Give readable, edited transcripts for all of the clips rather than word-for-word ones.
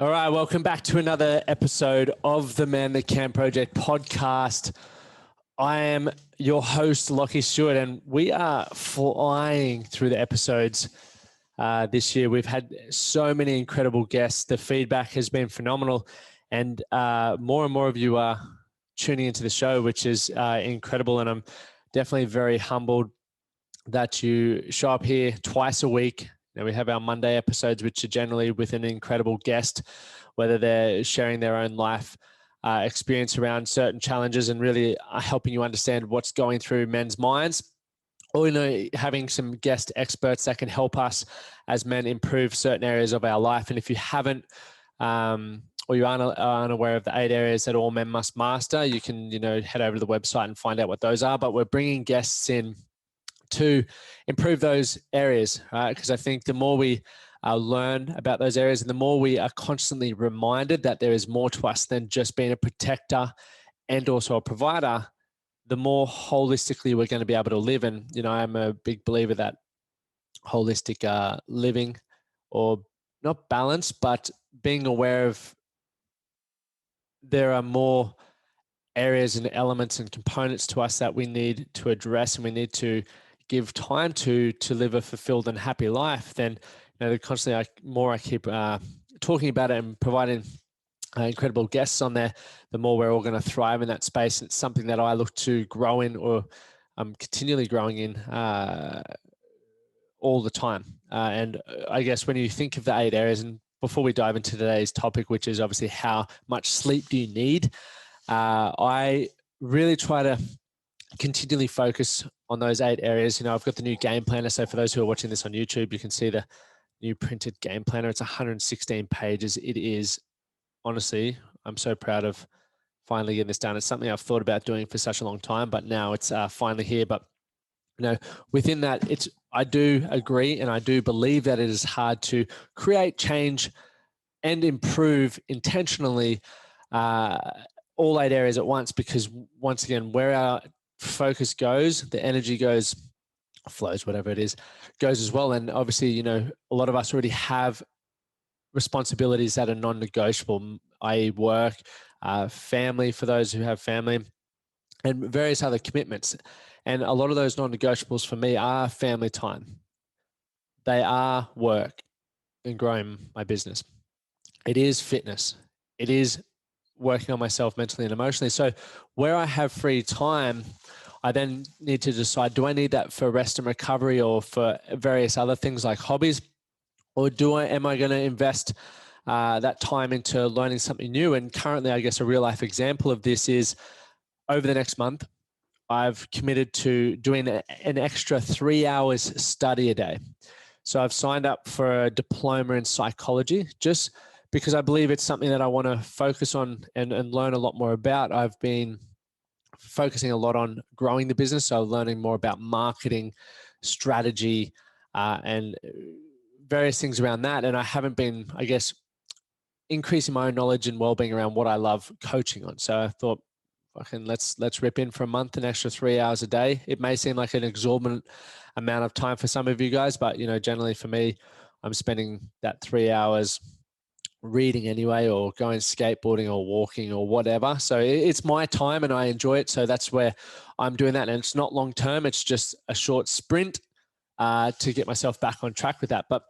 All right, welcome back to another episode of the Man That Can Project podcast. I am your host, Lockie Stewart, and we are flying through the episodes this year. We've had so many incredible guests. The feedback has been phenomenal, and more and more of you are tuning into the show, which is incredible, and I'm definitely very humbled that you show up here twice a week. Now, we have our Monday episodes, which are generally with an incredible guest, whether they're sharing their own life experience around certain challenges and really helping you understand what's going through men's minds, or having some guest experts that can help us as men improve certain areas of our life. And if you haven't or you aren't unaware of the 8 areas that all men must master, you can head over to the website and find out what those are. But we're bringing guests in to improve those areas, right? Because I think the more we learn about those areas and the more we are constantly reminded that there is more to us than just being a protector and also a provider, the more holistically we're going to be able to live. And, I'm a big believer that holistic living, or not balance, but being aware of there are more areas and elements and components to us that we need to address and we need to give time to live a fulfilled and happy life. Then constantly I keep talking about it and providing incredible guests on there, the more we're all going to thrive in that space. It's something that I look to grow in, or I'm continually growing in all the time. And I guess when you think of the 8 areas, and before we dive into today's topic, which is obviously how much sleep do you need, I really try to continually focus on those 8 areas. I've got the new game planner. So for those who are watching this on YouTube, you can see the new printed game planner. It's 116 pages. It is, honestly, I'm so proud of finally getting this done. It's something I've thought about doing for such a long time, but now it's finally here. But within that, I do agree, and I do believe that it is hard to create change and improve intentionally all 8 areas at once, because once again, where our focus goes, the energy flows, whatever it is, goes as well. And obviously, a lot of us already have responsibilities that are non-negotiable, i.e. work, family for those who have family, and various other commitments. And a lot of those non-negotiables for me are family time. They are work and growing my business. It is fitness. It is working on myself mentally and emotionally. So where I have free time, I then need to decide, do I need that for rest and recovery or for various other things like hobbies? Or am I going to invest that time into learning something new? And currently, I guess a real life example of this is over the next month, I've committed to doing an extra 3 hours study a day. So I've signed up for a diploma in psychology, just because I believe it's something that I want to focus on and learn a lot more about. I've been focusing a lot on growing the business, so learning more about marketing, strategy, and various things around that. And I haven't been, I guess, increasing my own knowledge and well-being around what I love coaching on. So I thought, let's rip in for a month, an extra 3 hours a day. It may seem like an exorbitant amount of time for some of you guys, but generally for me, I'm spending that 3 hours reading anyway, or going skateboarding or walking or whatever. So it's my time and I enjoy it. So that's where I'm doing that. And it's not long term. It's just a short sprint to get myself back on track with that. But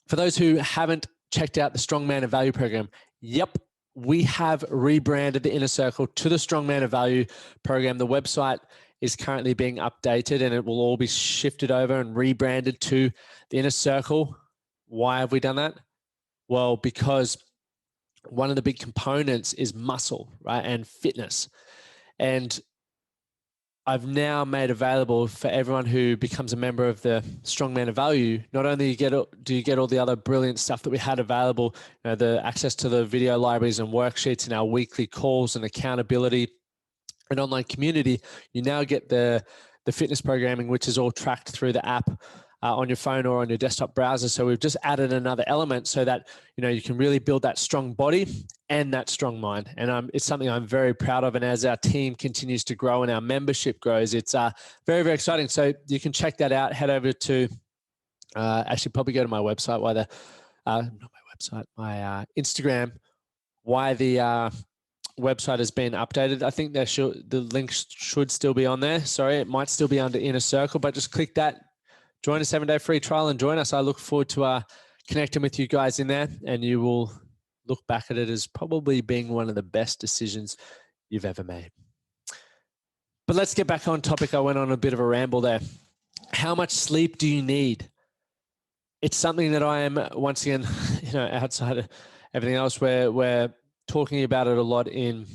for those who haven't checked out the Strong Man of Value program, yep, we have rebranded the Inner Circle to the Strong Man of Value program. The website is currently being updated and it will all be shifted over and rebranded to the Inner Circle. Why have we done that? Well, because one of the big components is muscle, right? And fitness. And I've now made available for everyone who becomes a member of the Strong Man of Value, not only do you get all the other brilliant stuff that we had available, the access to the video libraries and worksheets and our weekly calls and accountability and online community, you now get the fitness programming, which is all tracked through the app on your phone or on your desktop browser. So we've just added another element so that, you can really build that strong body and that strong mind. And it's something I'm very proud of. And as our team continues to grow and our membership grows, it's very, very exciting. So you can check that out. Head over to, actually probably go to my website while not my website, my Instagram, why the website has been updated. I think the link should still be on there. Sorry, it might still be under Inner Circle, but just click that, join a 7-day free trial and join us. I look forward to connecting with you guys in there, and you will look back at it as probably being one of the best decisions you've ever made. But let's get back on topic. I went on a bit of a ramble there. How much sleep do you need? It's something that I am, once again, outside of everything else, we're talking about it a lot in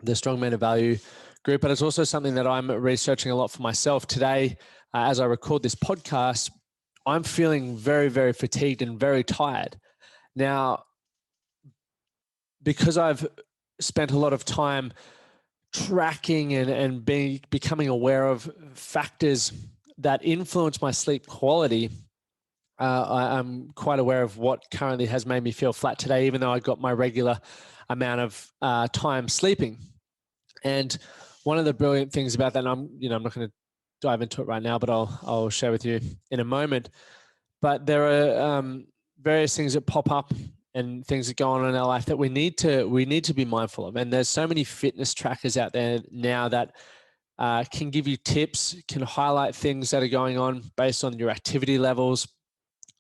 the Strong Men of Value group, but it's also something that I'm researching a lot for myself. Today, as I record this podcast, I'm feeling very, very fatigued and very tired. Now, because I've spent a lot of time tracking and becoming aware of factors that influence my sleep quality, I'm quite aware of what currently has made me feel flat today, even though I got my regular amount of time sleeping. And one of the brilliant things about that, and I'm not going to dive into it right now, but I'll share with you in a moment. But there are various things that pop up and things that go on in our life that we need to be mindful of. And there's so many fitness trackers out there now that can give you tips, can highlight things that are going on based on your activity levels,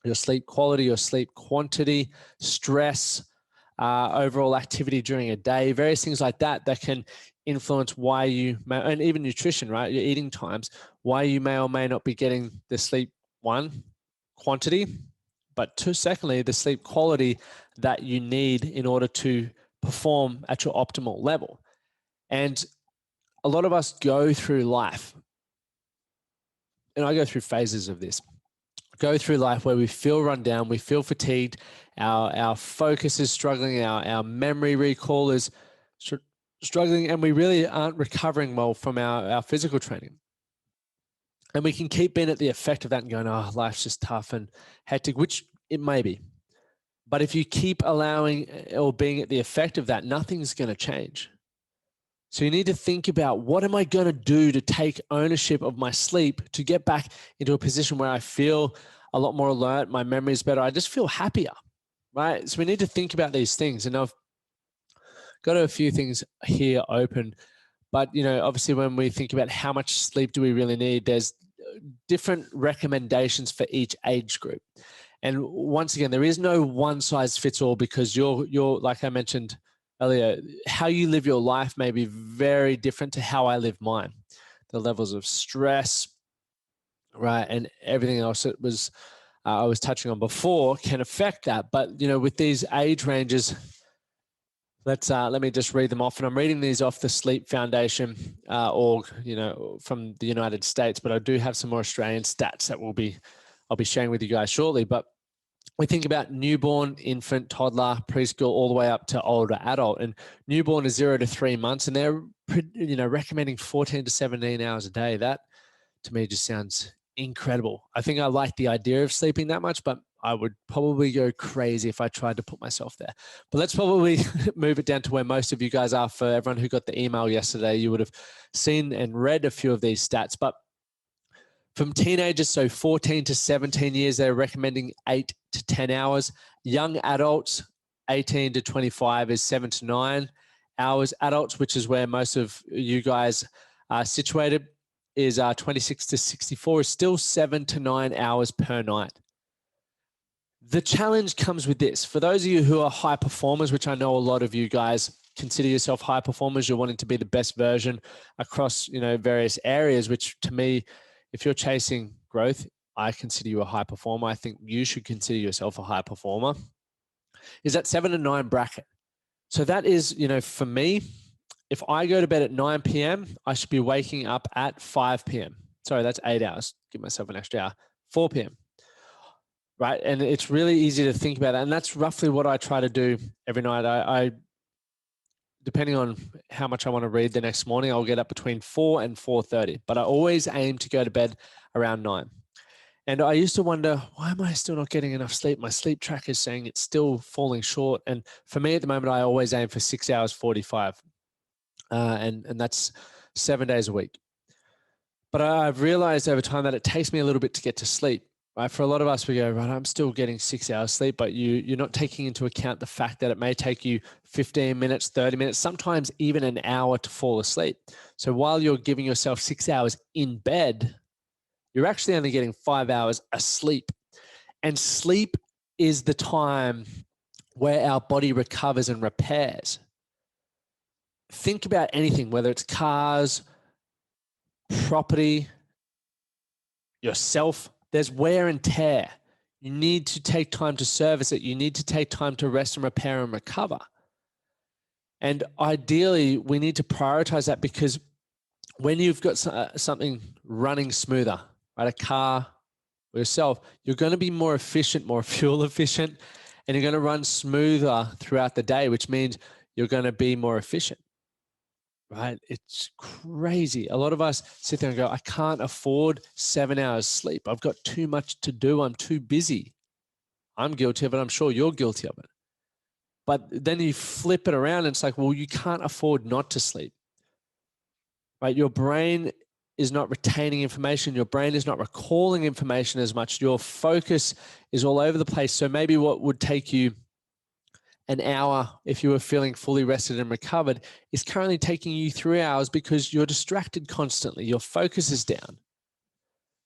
your sleep quality, your sleep quantity, stress, overall activity during a day, various things like that can influence why you may, and even nutrition, right? Your eating times, why you may or may not be getting the sleep, one, quantity, but two, secondly, the sleep quality that you need in order to perform at your optimal level. And a lot of us go through life, and I go through phases of this, go through life where we feel run down, we feel fatigued, our focus is struggling, our memory recall is struggling, and we really aren't recovering well from our physical training. And we can keep being at the effect of that and going, oh, life's just tough and hectic, which it may be. But if you keep allowing or being at the effect of that, nothing's going to change. So you need to think about, what am I going to do to take ownership of my sleep to get back into a position where I feel a lot more alert, my memory is better, I just feel happier, right? So we need to think about these things. And I've got a few things here open, but obviously when we think about how much sleep do we really need, there's different recommendations for each age group. And once again, there is no one size fits all, because you're like I mentioned earlier, how you live your life may be very different to how I live mine. The levels of stress, right, and everything else that was I was touching on before can affect that. But with these age ranges, let me just read them off. And I'm reading these off the Sleep Foundation org, from the United States. But I do have some more Australian stats that I'll be sharing with you guys shortly. But we think about newborn, infant, toddler, preschool, all the way up to older adult. And newborn is 0 to 3 months, and they're recommending 14 to 17 hours a day. That to me just sounds incredible. I think I like the idea of sleeping that much, but I would probably go crazy if I tried to put myself there. But let's probably move it down to where most of you guys are. For everyone who got the email yesterday, you would have seen and read a few of these stats. But from teenagers, so 14 to 17 years, they're recommending 8 to 10 hours. Young adults, 18 to 25, is 7 to 9 hours. Adults, which is where most of you guys are situated, is 26 to 64, is still 7 to 9 hours per night. The challenge comes with this. For those of you who are high performers, which I know a lot of you guys consider yourself high performers, you're wanting to be the best version across various areas, which to me, if you're chasing growth, I consider you a high performer. I think you should consider yourself a high performer. Is that 7 to 9 bracket. So that is, for me, if I go to bed at 9 p.m., I should be waking up at 5 p.m. Sorry, that's 8 hours. Give myself an extra hour. 4 p.m. Right? And it's really easy to think about that. And that's roughly what I try to do every night. I depending on how much I want to read the next morning, I'll get up between 4 and 4:30. But I always aim to go to bed around 9. And I used to wonder, why am I still not getting enough sleep? My sleep tracker is saying it's still falling short. And for me at the moment, I always aim for 6 hours 45. And that's 7 days a week. But I've realized over time that it takes me a little bit to get to sleep. right? For a lot of us, we go, right, I'm still getting 6 hours sleep, but you're not taking into account the fact that it may take you 15 minutes, 30 minutes, sometimes even an hour to fall asleep. So while you're giving yourself 6 hours in bed, you're actually only getting 5 hours asleep. And sleep is the time where our body recovers and repairs. Think about anything, whether it's cars, property, yourself, there's wear and tear. You need to take time to service it. You need to take time to rest and repair and recover. And ideally, we need to prioritize that, because when you've got something running smoother, right, a car or yourself, you're going to be more efficient, more fuel efficient, and you're going to run smoother throughout the day, which means you're going to be more efficient. Right? It's crazy. A lot of us sit there and go, I can't afford 7 hours sleep. I've got too much to do. I'm too busy. I'm guilty of it. I'm sure you're guilty of it. But then you flip it around and it's like, well, you can't afford not to sleep. Right? Your brain is not retaining information. Your brain is not recalling information as much. Your focus is all over the place. So maybe what would take you an hour if you were feeling fully rested and recovered is currently taking you 3 hours because you're distracted constantly. Your focus is down.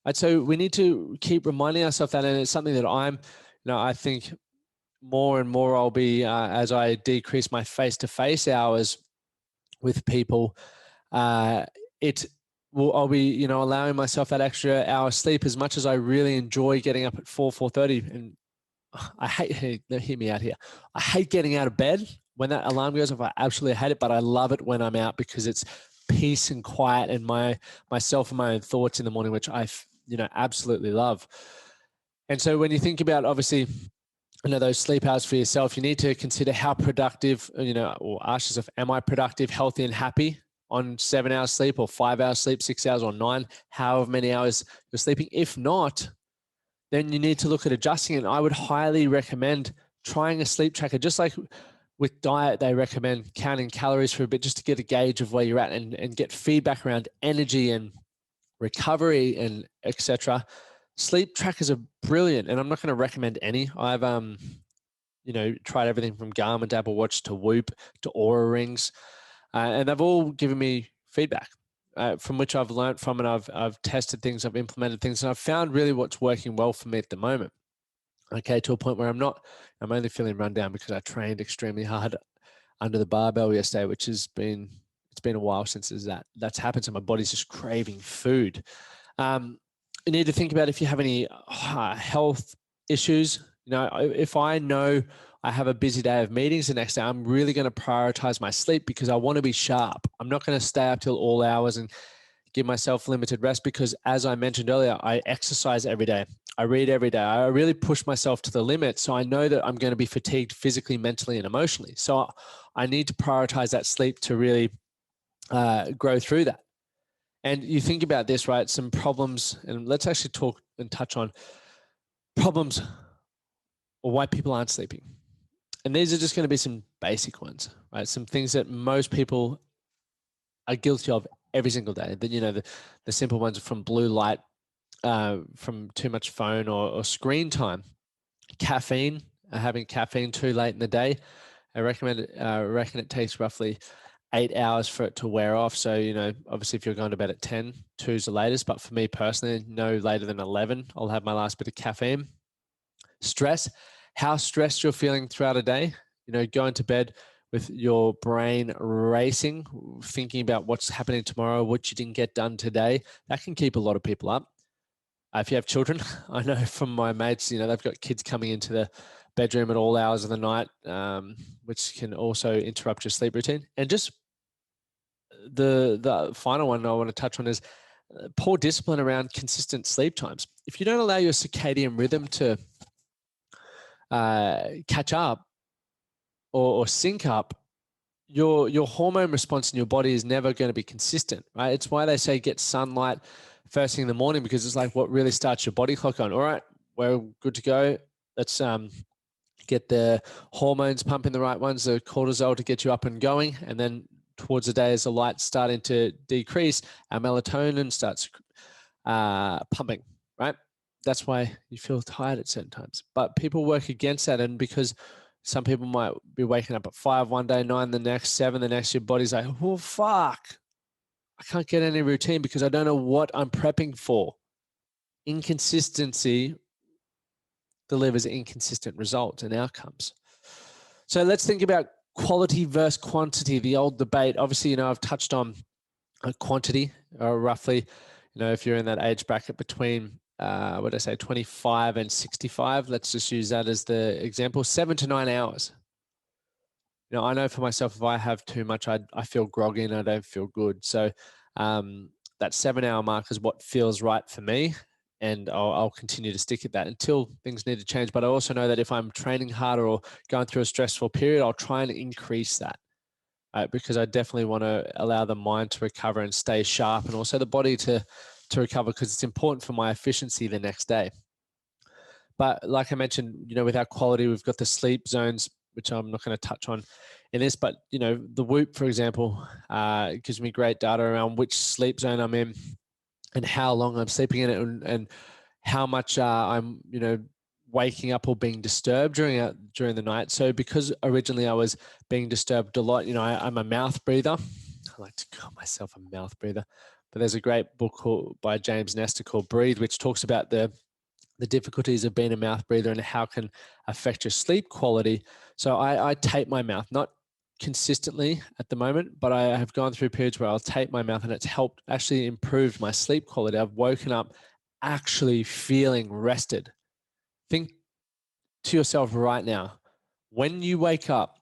Right? So we need to keep reminding ourselves that, and it's something that I think more and more I'll be, as I decrease my face-to-face hours with people, I'll be, allowing myself that extra hour sleep, as much as I really enjoy getting up at 4:30. And I hate, hear me out here. I hate getting out of bed when that alarm goes off. I absolutely hate it, but I love it when I'm out, because it's peace and quiet and myself and my own thoughts in the morning, which I absolutely love. And so when you think about, obviously, those sleep hours for yourself, you need to consider how productive, or ask yourself, am I productive, healthy, and happy on 7 hours sleep, or 5 hours sleep, 6 hours, or 9, however many hours you're sleeping? If not, then you need to look at adjusting it. And I would highly recommend trying a sleep tracker. Just like with diet, they recommend counting calories for a bit, just to get a gauge of where you're at and get feedback around energy and recovery and etc. Sleep trackers are brilliant, and I'm not going to recommend any. I've tried everything from Garmin to Apple Watch to Whoop to Oura Rings, and they've all given me feedback. From which I've learned from, and I've tested things, I've implemented things, and I've found really what's working well for me at the moment. Okay, to a point where I'm only feeling run down because I trained extremely hard under the barbell yesterday, which it's been a while since that's happened. So my body's just craving food. You need to think about if you have any health issues. If I know I have a busy day of meetings the next day, I'm really going to prioritize my sleep, because I want to be sharp. I'm not going to stay up till all hours and give myself limited rest, because, as I mentioned earlier, I exercise every day. I read every day. I really push myself to the limit. So I know that I'm going to be fatigued physically, mentally, and emotionally. So I need to prioritize that sleep to really grow through that. And you think about this, right? Some problems, and let's actually talk and touch on problems or why people aren't sleeping. And these are just going to be some basic ones, right? Some things that most people are guilty of every single day. The simple ones from blue light, from too much phone or screen time, caffeine, having caffeine too late in the day. I reckon it takes roughly 8 hours for it to wear off. So, obviously if you're going to bed at 10, 2's the latest. But for me personally, no later than 11, I'll have my last bit of caffeine. Stress, how stressed you're feeling throughout a day. Going to bed with your brain racing, thinking about what's happening tomorrow, what you didn't get done today, that can keep a lot of people up. If you have children, I know from my mates, they've got kids coming into the bedroom at all hours of the night, which can also interrupt your sleep routine. And just the final one I want to touch on is poor discipline around consistent sleep times. If you don't allow your circadian rhythm to catch up or sync up, your hormone response in your body is never going to be consistent, right? It's why they say get sunlight first thing in the morning, because it's like what really starts your body clock on. All right, we're good to go. Let's get the hormones pumping, the right ones, the cortisol, to get you up and going. And then towards the day, as the light's starting to decrease, our melatonin starts pumping, right? that's why you feel tired at certain times. But people work against that. And because some people might be waking up at 5 one day, 9 the next, 7 the next, your body's like, oh, fuck. I can't get any routine because I don't know what I'm prepping for. Inconsistency delivers inconsistent results and outcomes. So let's think about quality versus quantity, the old debate. Obviously, I've touched on quantity, roughly, if you're in that age bracket between, 25 and 65, let's just use that as the example, 7 to 9 hours. I know for myself, if I have too much, I feel groggy and I don't feel good. So that 7-hour mark is what feels right for me. And I'll continue to stick at that until things need to change. But I also know that if I'm training harder or going through a stressful period, I'll try and increase that because I definitely want to allow the mind to recover and stay sharp, and also the body to recover, because it's important for my efficiency the next day. But like I mentioned, with our quality, we've got the sleep zones, which I'm not going to touch on in this, but the Whoop, for example, it gives me great data around which sleep zone I'm in and how long I'm sleeping in it, and how much I'm waking up or being disturbed during the night. So because originally I was being disturbed a lot, I'm a mouth breather. I like to call myself a mouth breather, but there's a great book by James Nestor called Breathe, which talks about the difficulties of being a mouth breather and how it can affect your sleep quality. So I tape my mouth, not consistently at the moment, but I have gone through periods where I'll tape my mouth, and it's helped actually improve my sleep quality. I've woken up actually feeling rested. Think to yourself right now, when you wake up,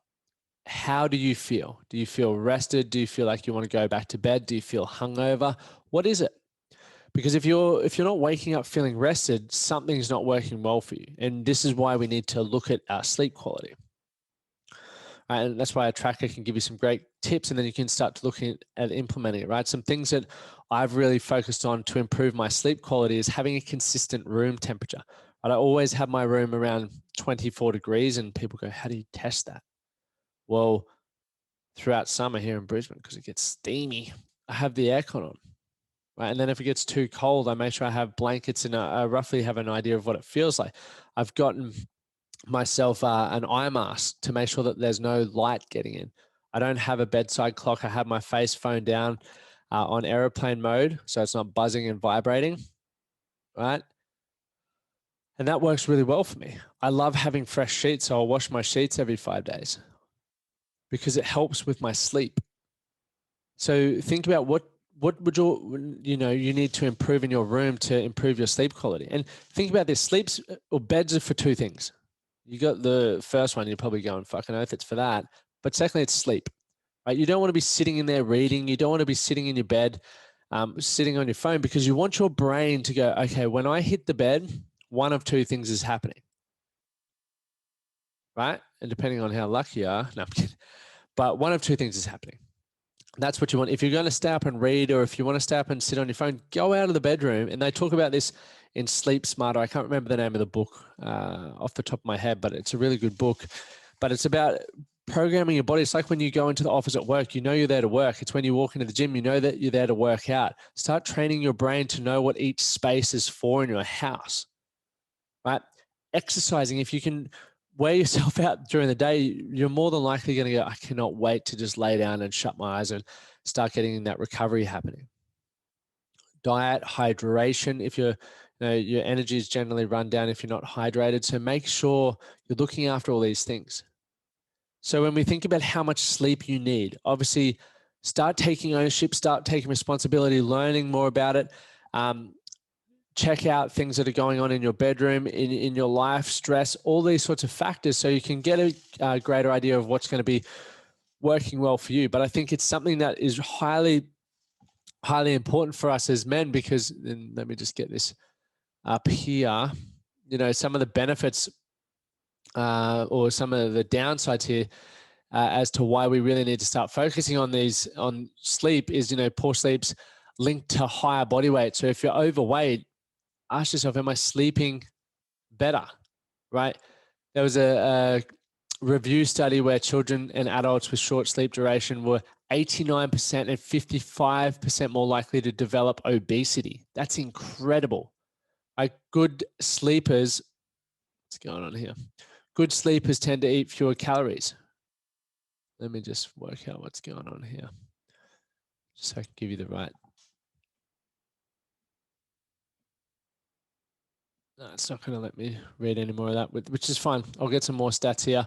how do you feel? Do you feel rested? Do you feel like you want to go back to bed? Do you feel hungover? What is it? Because if you're not waking up feeling rested, something's not working well for you. And this is why we need to look at our sleep quality. And that's why a tracker can give you some great tips, and then you can start looking at implementing it, right? Some things that I've really focused on to improve my sleep quality is having a consistent room temperature. I always have my room around 24 degrees, and people go, how do you test that? Well, throughout summer here in Brisbane, because it gets steamy, I have the aircon on. Right? And then if it gets too cold, I make sure I have blankets, and I roughly have an idea of what it feels like. I've gotten myself an eye mask to make sure that there's no light getting in. I don't have a bedside clock. I have my face phone down on airplane mode, so it's not buzzing and vibrating, right? And that works really well for me. I love having fresh sheets, so I'll wash my sheets every 5 days because it helps with my sleep. So think about what would you need to improve in your room to improve your sleep quality. And think about this: sleeps or beds are for two things. You got the first one, you're probably going, fucking oath, it's for that. But secondly, it's sleep, right? You don't want to be sitting in there reading. You don't want to be sitting in your bed, sitting on your phone, because you want your brain to go, okay, when I hit the bed, one of two things is happening, right? And depending on how lucky you are, no, I'm kidding. But one of two things is happening. That's what you want. If you're going to stay up and read, or if you want to stay up and sit on your phone, go out of the bedroom. And they talk about this in Sleep Smarter. I can't remember the name of the book off the top of my head, but it's a really good book. But it's about programming your body. It's like when you go into the office at work, you know you're there to work. It's when you walk into the gym, you know that you're there to work out. Start training your brain to know what each space is for in your house, right? Exercising, if you can wear yourself out during the day, you're more than likely going to go, I cannot wait to just lay down and shut my eyes and start getting that recovery happening. Diet, hydration. If your energy is generally run down if you're not hydrated. So make sure you're looking after all these things. So when we think about how much sleep you need, obviously start taking ownership, start taking responsibility, learning more about it. Check out things that are going on in your bedroom, in your life, stress, all these sorts of factors, so you can get a greater idea of what's going to be working well for you. But I think it's something that is highly, highly important for us as men, because, and let me just get this up here, some of the benefits or some of the downsides here as to why we really need to start focusing on sleep is, poor sleep's linked to higher body weight. So if you're overweight, ask yourself, am I sleeping better, right? There was a review study where children and adults with short sleep duration were 89% and 55% more likely to develop obesity. That's incredible, Good sleepers, what's going on here? Good sleepers tend to eat fewer calories. Let me just work out what's going on here, just so I can give you the right. No, it's not going to let me read any more of that, which is fine. I'll get some more stats here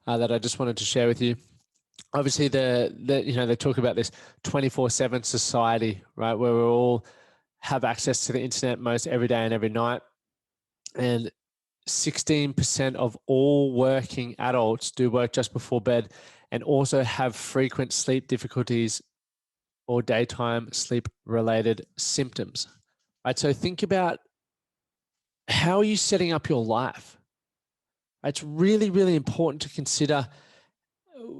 that I just wanted to share with you. Obviously, they talk about this 24/7 society, right, where we all have access to the internet most every day and every night, and 16% of all working adults do work just before bed and also have frequent sleep difficulties or daytime sleep-related symptoms. Right, so think about, how are you setting up your life? It's really, really important to consider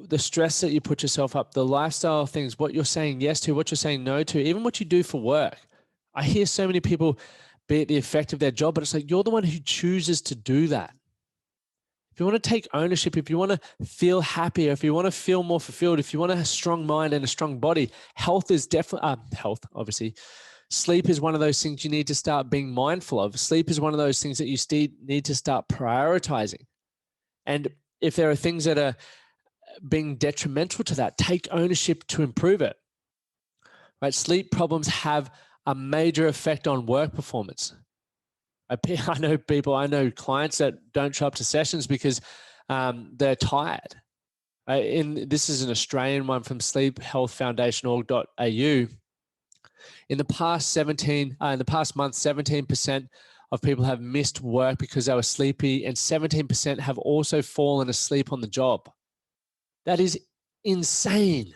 the stress that you put yourself up, the lifestyle things, what you're saying yes to, what you're saying no to, even what you do for work. I hear so many people be at the effect of their job, but it's like, you're the one who chooses to do that. If you want to take ownership, if you want to feel happier, if you want to feel more fulfilled, if you want to have a strong mind and a strong body, health is definitely, obviously. Sleep is one of those things you need to start being mindful of. Sleep is one of those things that you need to start prioritizing. And if there are things that are being detrimental to that, take ownership to improve it. Right? Sleep problems have a major effect on work performance. I know clients that don't show up to sessions because they're tired. This is an Australian one from sleephealthfoundation.org.au. In the past month, 17% of people have missed work because they were sleepy, and 17% have also fallen asleep on the job. That is insane.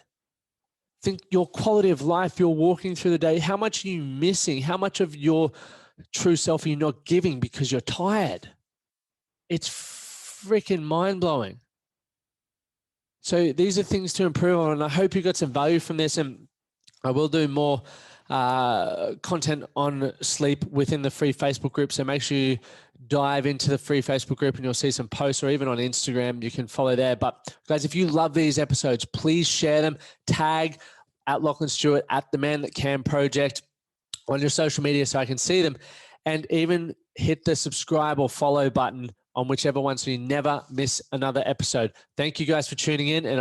Think your quality of life, you're walking through the day, how much are you missing? How much of your true self are you not giving because you're tired? It's freaking mind-blowing. So these are things to improve on, and I hope you got some value from this, and I will do more content on sleep within the free Facebook group. So make sure you dive into the free Facebook group and you'll see some posts, or even on Instagram, you can follow there. But guys, if you love these episodes, please share them, tag at Lachlan Stewart, at the Man That Can Project on your social media so I can see them, and even hit the subscribe or follow button on whichever one so you never miss another episode. Thank you guys for tuning in. And